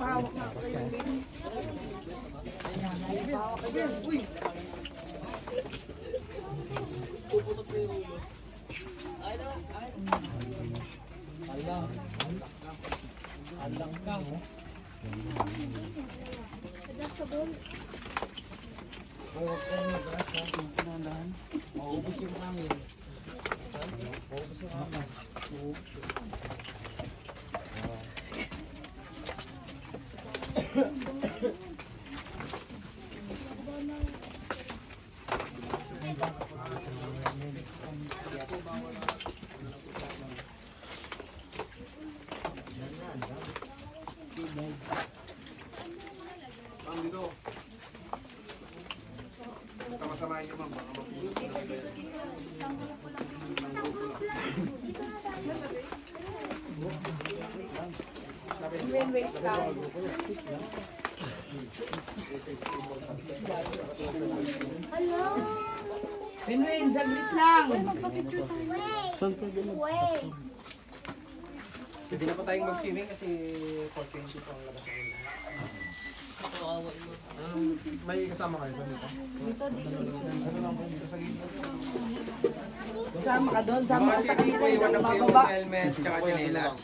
Pahawak na ako yung bin. Uy! Puputok na yung ulo. Ay na, ay. Alang ka, no? Huwag kayo mag-ras, ha? Pinandahan. Maubos yung namin. Maubos yung namin. Dito. Sama-samahin niyo, ma'am. Baka Wait tayo. Hello? Pinwin, saglit lang. Wait. Hindi na po tayong mag-swimming kasi 4:20 po ang labas na nila. may kasama kayo sa dito. Sama ka doon, sama ka sa Mga sige po, kanila. iwan na po yung Bababa. helmet tsaka chinelas.